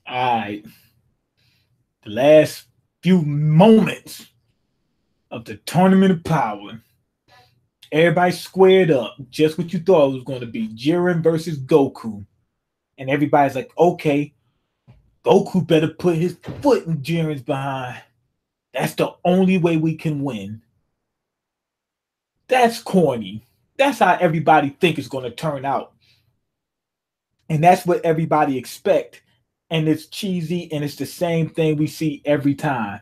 All right. The last few moments of the Tournament of Power. Everybody squared up. Just what you thought it was going to be. Jiren versus Goku. And everybody's like, okay, Goku better put his foot in Jiren's behind. That's the only way we can win. That's corny. That's how everybody think it's going to turn out. And that's what everybody expect. And it's cheesy, and it's the same thing we see every time.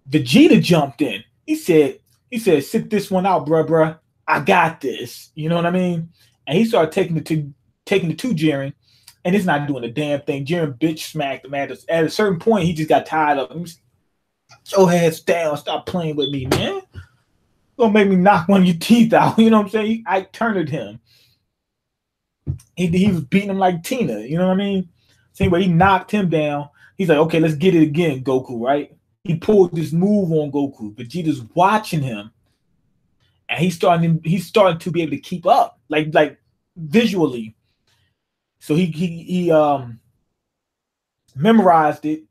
Vegeta jumped in. He said, sit this one out, bruh. I got this. You know what I mean? And he started taking it to Jiren, and it's not doing a damn thing. Jiren bitch smacked him at a certain point. He just got tired of him. Your ass down. Stop playing with me, man. Don't make me knock one of your teeth out. You know what I'm saying? I turned him. He was beating him like Tina. You know what I mean? Same way he knocked him down. He's like, okay, let's get it again, Goku, right? He pulled this move on Goku. Vegeta's watching him. And he's starting to be able to keep up. Like visually. So he memorized it.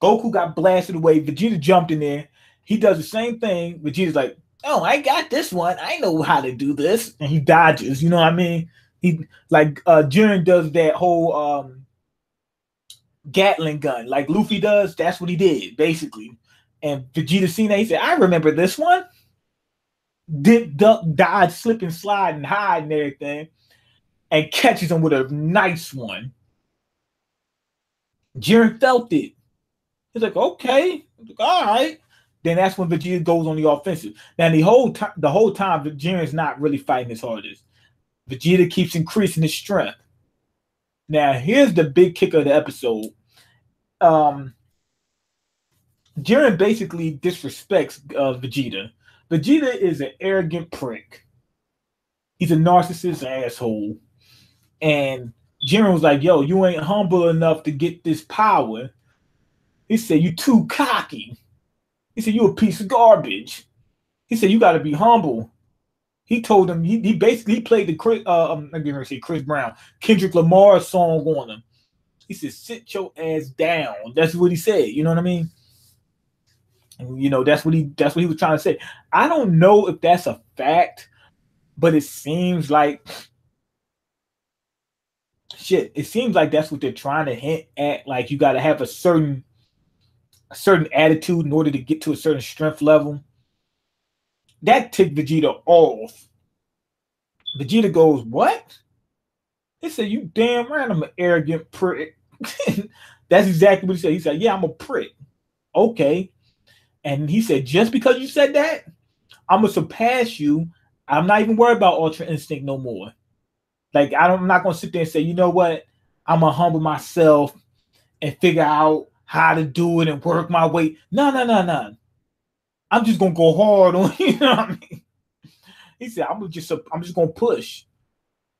Goku got blasted away. Vegeta jumped in there. He does the same thing. Vegeta's like, oh, I got this one. I know how to do this. And he dodges. You know what I mean? He like Jiren does that whole Gatling gun like Luffy does. That's what he did basically. And Vegeta seen that. He said, I remember this one. Dip, duck, dodge, slip and slide and hide and everything, and catches him with a nice one. Jiren felt it. He's like, okay, all right. Then that's when Vegeta goes on the offensive. Now the whole time, Jiren's not really fighting his hardest. Vegeta keeps increasing his strength. Now here's the big kicker of the episode. Jiren basically disrespects Vegeta. Vegeta is an arrogant prick. He's a narcissist asshole. And Jiren was like, yo, you ain't humble enough to get this power. He said, you too cocky. He said, you a piece of garbage. He said, you got to be humble. He told him, he basically played the Chris Brown, Kendrick Lamar song on him. He said, sit your ass down. That's what he said. You know what I mean? And, you know, that's what he was trying to say. I don't know if that's a fact, but it seems like it seems like that's what they're trying to hint at. Like you got to have a certain attitude in order to get to a certain strength level. That ticked Vegeta off. Vegeta goes, what? He said, you damn right I'm an arrogant prick. That's exactly what he said. He said, yeah, I'm a prick. Okay. And he said, just because you said that, I'm going to surpass you. I'm not even worried about Ultra Instinct no more. Like, I'm not going to sit there and say, you know what? I'm going to humble myself and figure out how to do it and work my way. No. I'm just going to go hard on you. You know what I mean? He said, I'm just going to push.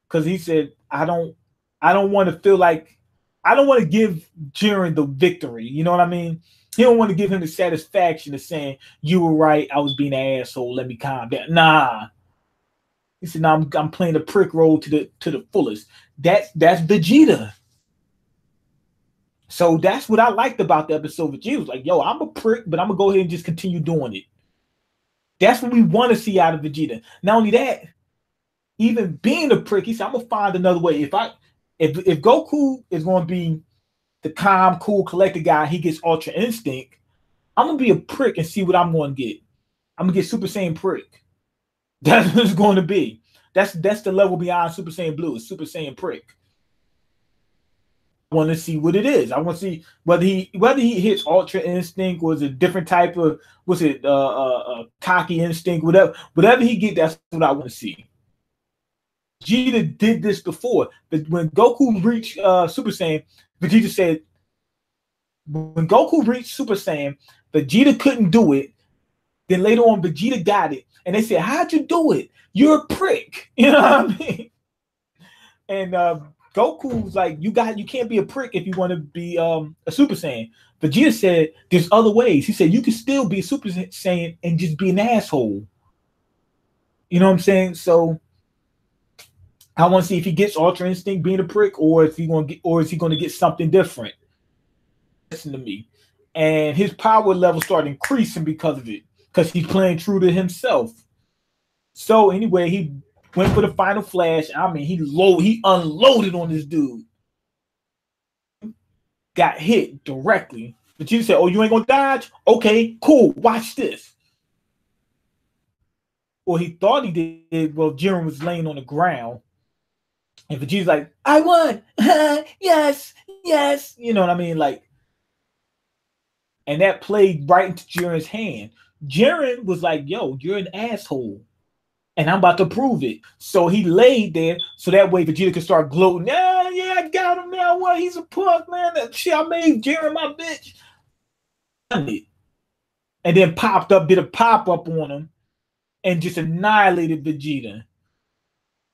Because he said, I don't want to feel like, I don't want to give Jiren the victory. You know what I mean? He don't want to give him the satisfaction of saying, you were right, I was being an asshole, let me calm down. Nah. He said, no, I'm playing the prick role to the fullest. That's Vegeta. So that's what I liked about the episode. Vegeta was like, yo, I'm a prick, but I'm going to go ahead and just continue doing it. That's what we want to see out of Vegeta. Not only that, even being a prick, he said, I'm going to find another way. If Goku is going to be the calm, cool, collected guy, he gets Ultra Instinct, I'm going to be a prick and see what I'm going to get. I'm going to get Super Saiyan prick. That's what it's going to be. That's the level beyond Super Saiyan Blue. It's Super Saiyan prick. I want to see what it is. I want to see whether he hits Ultra Instinct or is a different type of, cocky instinct, whatever he get, that's what I want to see. Vegeta did this before, but when Goku reached Super Saiyan, Vegeta said, when Goku reached Super Saiyan, Vegeta couldn't do it. Then later on, Vegeta got it. And they said, how'd you do it? You're a prick. You know what I mean? And Goku's like, you can't be a prick if you want to be a Super Saiyan. Vegeta said, there's other ways. He said, you can still be a Super Saiyan and just be an asshole. You know what I'm saying? So I want to see if he gets Ultra Instinct being a prick, or if he gonna get, or is he gonna get something different. Listen to me. And his power level started increasing because of it, because he's playing true to himself. So anyway, he went for the final flash. I mean, he unloaded on this dude. Got hit directly. But you said, "Oh, you ain't gonna dodge? Okay, cool. Watch this." Well, he thought he did. Well, Jiren was laying on the ground, and Vegeta's like, "I won. Yes, yes." You know what I mean? Like, and that played right into Jiren's hand. Jiren was like, "Yo, you're an asshole, and I'm about to prove it." So he laid there so that way Vegeta could start gloating. "Yeah, yeah, I got him now. What? He's a punk, man. That shit, I made Jiren my bitch." And then popped up, did a pop-up on him, and just annihilated Vegeta.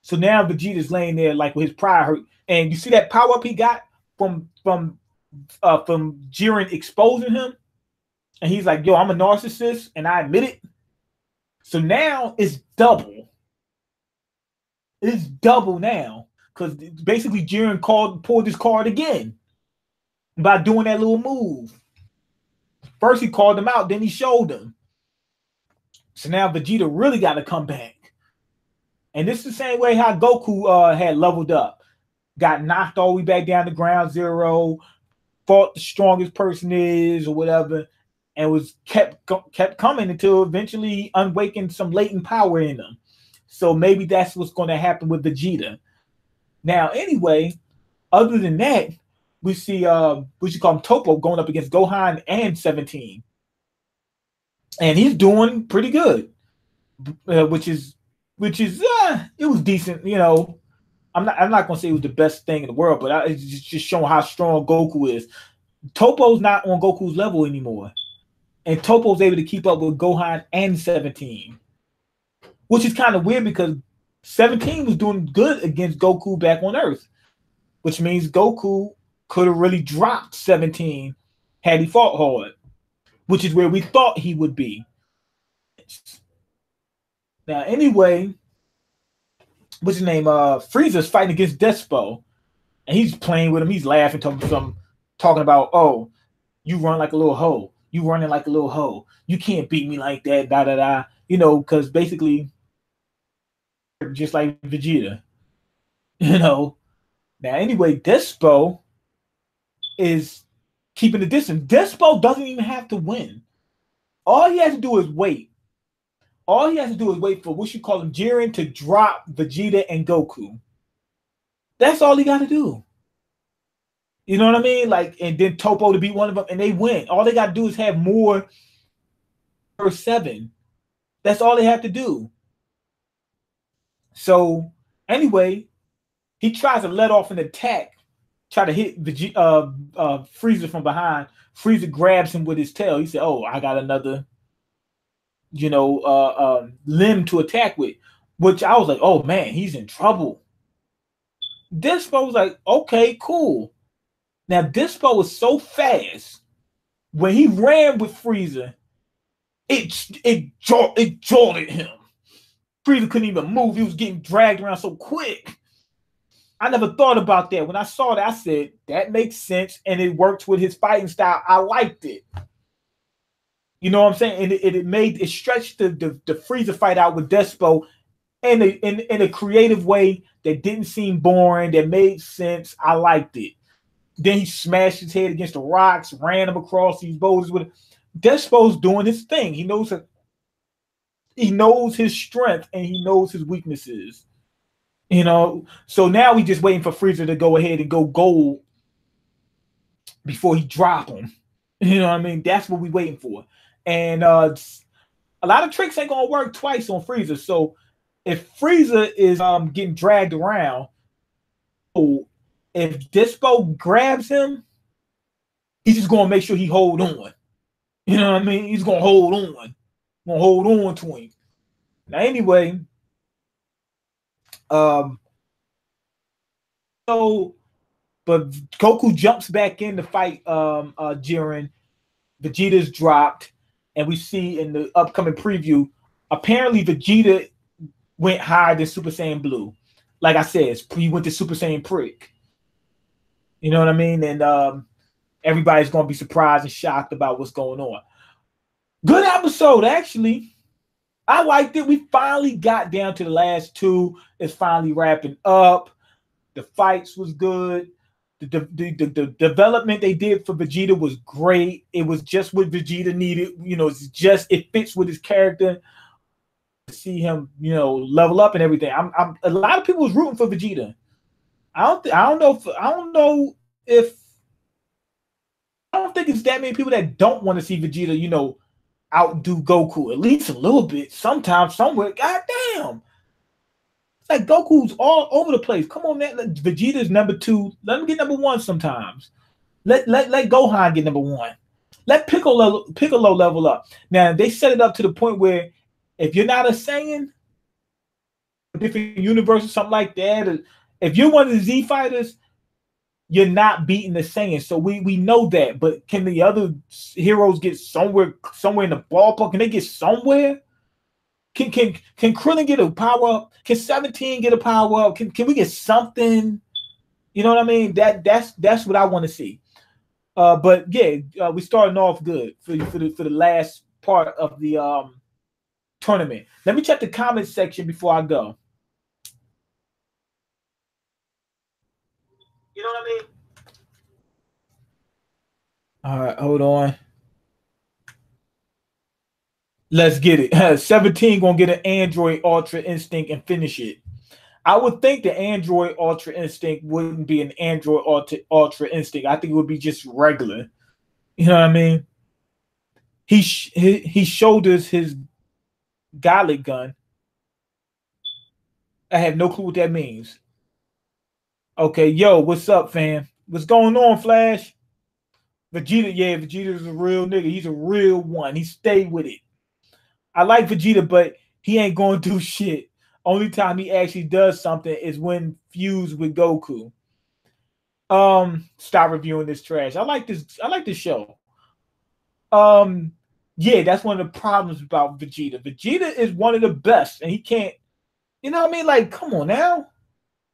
So now Vegeta's laying there like with his pride hurt. And you see that power-up he got from Jiren exposing him? And he's like, "Yo, I'm a narcissist, and I admit it." So now it's double. It's double now. Because basically Jiren pulled his card again by doing that little move. First he called him out, then he showed him. So now Vegeta really got to come back. And this is the same way how Goku had leveled up. Got knocked all the way back down to ground zero, fought the strongest person is or whatever, and was kept coming until eventually unwakened some latent power in him. So maybe that's what's going to happen with Vegeta. Now, anyway, other than that, we see we should call him Topo going up against Gohan and 17. And he's doing pretty good. Which is it was decent, you know. I'm not gonna say it was the best thing in the world, but it's just showing how strong Goku is. Topo's not on Goku's level anymore. And Topo's able to keep up with Gohan and 17. Which is kind of weird because 17 was doing good against Goku back on Earth. Which means Goku could have really dropped 17 had he fought hard. Which is where we thought he would be. Now, anyway, what's his name? Frieza's fighting against Despo. And he's playing with him. He's laughing, talking about, "Oh, you run like a little hoe. You running like a little hoe. You can't beat me like that, da da da." You know, because basically, just like Vegeta. You know. Now, anyway, Despo is keeping the distance. Despo doesn't even have to win. All he has to do is wait. All he has to do is wait for what you call him, Jiren, to drop Vegeta and Goku. That's all he got to do. You know what I mean? Like, and then Topo to beat one of them, and they win. All they got to do is have more per 7. That's all they have to do. So, anyway, he tries to let off an attack, try to hit Frieza from behind. Frieza grabs him with his tail. He said, "Oh, I got another, limb to attack with," which I was like, "Oh man, he's in trouble." Despo was like, "Okay, cool." Now Despo was so fast when he ran with Frieza, it jolted him. Frieza couldn't even move; he was getting dragged around so quick. I never thought about that. When I saw that, I said that makes sense, and it works with his fighting style. I liked it. You know what I'm saying? And it stretched the Frieza fight out with Despo in a creative way that didn't seem boring, that made sense. I liked it. Then he smashed his head against the rocks, ran him across these boulders with it. Despo's doing his thing. He knows his strength and he knows his weaknesses. You know, so now we just waiting for Frieza to go ahead and go gold before he drop him. You know what I mean? That's what we waiting for. And a lot of tricks ain't gonna work twice on Frieza. So if Frieza is getting dragged around, if Despo grabs him, he's just gonna make sure he hold on. You know what I mean? He's gonna hold on. Gonna hold on to him. Now anyway, but Goku jumps back in to fight Jiren. Vegeta's dropped, and we see in the upcoming preview, apparently Vegeta went higher than Super Saiyan Blue. like I said, he went to Super Saiyan prick. You know what I mean? And everybody's gonna be surprised and shocked about what's going on. Good episode, actually. I liked it. We finally got down to the last two. It's finally wrapping up. The fights was good. The development they did for Vegeta was great. It was just what Vegeta needed. It fits with his character. To see him, level up and everything. I'm a lot of people was rooting for Vegeta. I don't think it's that many people that don't want to see Vegeta, outdo Goku at least a little bit. Sometimes, somewhere. God damn. It's like Goku's all over the place. Come on, man. Vegeta's number 2. Let him get number 1 sometimes. Let Gohan get number 1. Let Piccolo level up. Now, they set it up to the point where if you're not a Saiyan, different universe or something like that, if you're one of the Z fighters, you're not beating the Saiyan. So we know that. But can the other heroes get somewhere in the ballpark? Can they get somewhere? Can Krillin get a power up? Can 17 get a power up? Can we get something? You know what I mean? That's what I want to see. But yeah, we starting off good for the last part of the tournament. Let me check the comment section before I go. You know what I mean? All right, hold on. Let's get it. 17 gonna get an Android Ultra Instinct and finish it. I would think the Android Ultra Instinct wouldn't be an Android Ultra Instinct. I think it would be just regular. You know what I mean? He showed us his Gauntlet gun. I have no clue what that means. Okay, yo, what's up, fam? What's going on, Flash? Vegeta's a real nigga. He's a real one. He stayed with it. I like Vegeta, but he ain't going to do shit. Only time he actually does something is when fused with Goku. Stop reviewing this trash. I like this show. Yeah, that's one of the problems about Vegeta. Vegeta is one of the best, and he can't, you know what I mean? Like, come on now.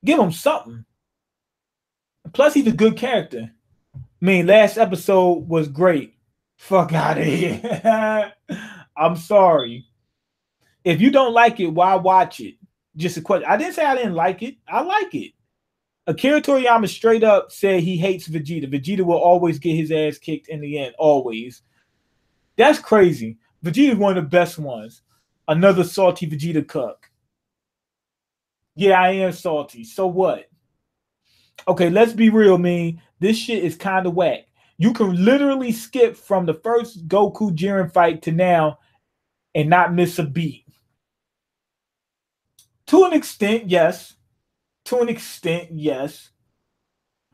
Give him something. Plus, he's a good character. I mean, last episode was great. Fuck out of here. I'm sorry. If you don't like it, why watch it? Just a question. I didn't say I didn't like it. I like it. Akira Toriyama straight up said he hates Vegeta. Vegeta will always get his ass kicked in the end. Always. That's crazy. Vegeta is one of the best ones. Another salty Vegeta cuck. Yeah, I am salty. So what? Okay, let's be real, man. This shit is kind of whack. You can literally skip from the first Goku Jiren fight to now and not miss a beat. To an extent, yes.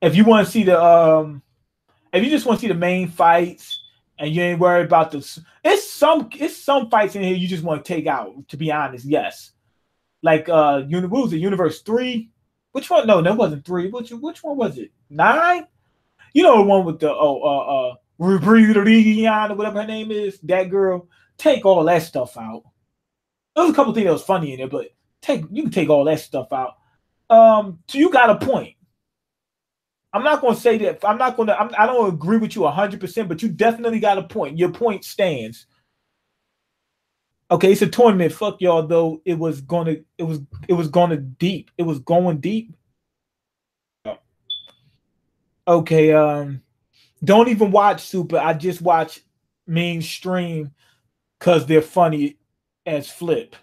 If you want to see the if you just want to see the main fights and you ain't worried about it's some fights in here you just want to take out, to be honest, yes. Like what was it, Universe 3? Which one? No, that wasn't 3. Which one was it? 9? You know the one with the Rubrian or whatever her name is, that girl. Take all that stuff out. There was a couple things that was funny in there, but you can take all that stuff out. So you got a point. I'm not going to say that. I don't agree with you 100%, but you definitely got a point. Your point stands. Okay, it's a tournament. Fuck y'all though. It was going deep. It was going deep. Okay, don't even watch Super. I just watch mainstream because they're funny as flip.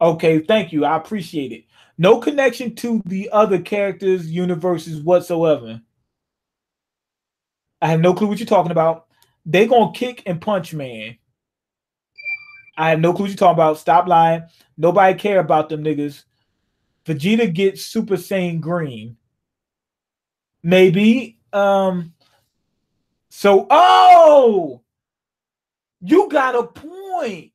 Okay, thank you. I appreciate it. No connection to the other characters, universes whatsoever. I have no clue what you're talking about. They gonna kick and punch, man. I have no clue what you're talking about. Stop lying. Nobody care about them niggas. Vegeta gets Super Saiyan Green. Maybe. You got a point.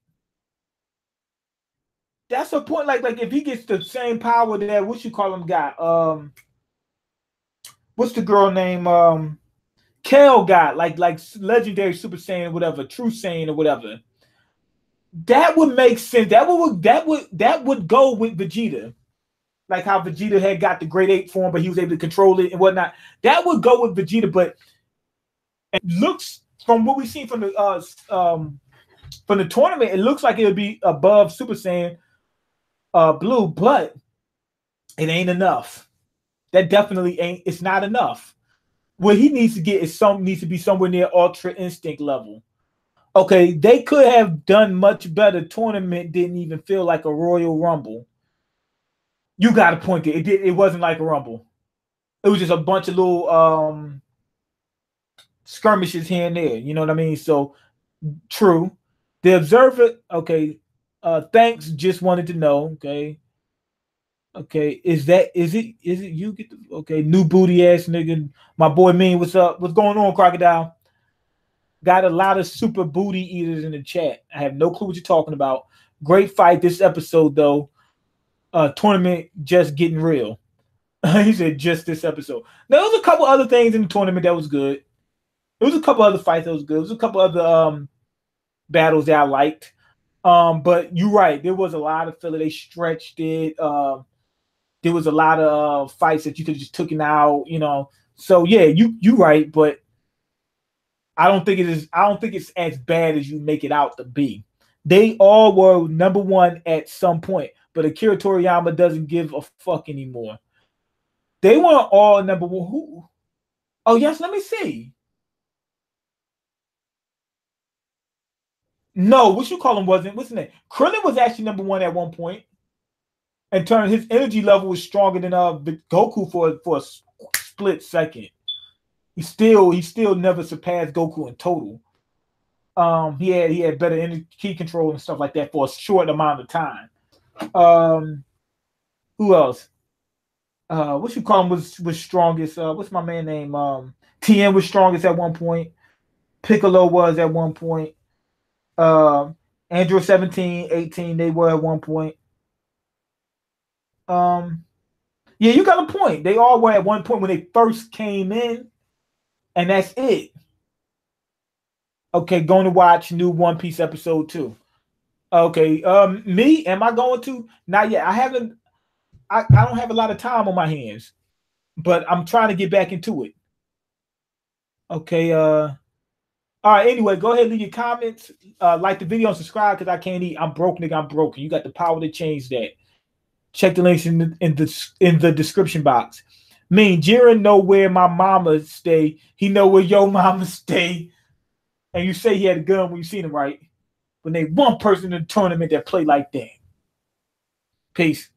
That's a point. Like if he gets the same power that what you call him got. What's the girl name? Kale got like legendary Super Saiyan, whatever, True Saiyan or whatever. That would make sense. That would go with Vegeta. like how Vegeta had got the grade 8 form, but he was able to control it and whatnot. That would go with Vegeta, but it looks from what we've seen from the tournament, it looks like it would be above Super Saiyan Blue, but it ain't enough. That definitely ain't. It's not enough. What he needs to get is needs to be somewhere near Ultra Instinct level. Okay, they could have done much better. Tournament didn't even feel like a Royal Rumble. You got a point there. It wasn't like a Rumble. It was just a bunch of little skirmishes here and there. You know what I mean? So true. The Observer. Okay. Thanks. Just wanted to know. Okay. Okay. Is it you get the okay new booty ass nigga? My boy Mean, what's up? What's going on, Crocodile? Got a lot of super booty eaters in the chat. I have no clue what you're talking about. Great fight this episode though. Tournament just getting real. He said just this episode. There was a couple other things in the tournament that was good. There was a couple other fights that was good. There was a couple other battles that I liked. But you're right. There was a lot of filler. They stretched it. There was a lot of fights that you could have just taken out, you know. So yeah, you right, but I don't think it's as bad as you make it out to be. They all were number one at some point, but Akira Toriyama doesn't give a fuck anymore. They weren't all number one. Who? Oh yes, let me see. No, what you call him wasn't. What's his name? Krillin was actually number one at one point. In turn, his energy level was stronger than Goku for a split second. He still never surpassed Goku in total. He had better energy key control and stuff like that for a short amount of time. Who else? What you call him was strongest? What's my man name? TN was strongest at one point. Piccolo was at one point. Android 17, 18, they were at one point. Yeah, you got a point. They all were at one point when they first came in, and that's it. Okay, going to watch new One Piece episode 2. Okay, me, am I going to? Not yet. I don't have a lot of time on my hands, but I'm trying to get back into it. Okay, all right, anyway, go ahead and leave your comments. Like the video and subscribe because I can't eat. I'm broke, nigga. I'm broken. You got the power to change that. Check the links in the description box. Mean Jiren know where my mama stay. He know where your mama stay. And you say he had a gun when you seen him, right? But they one person in the tournament that played like that. Peace.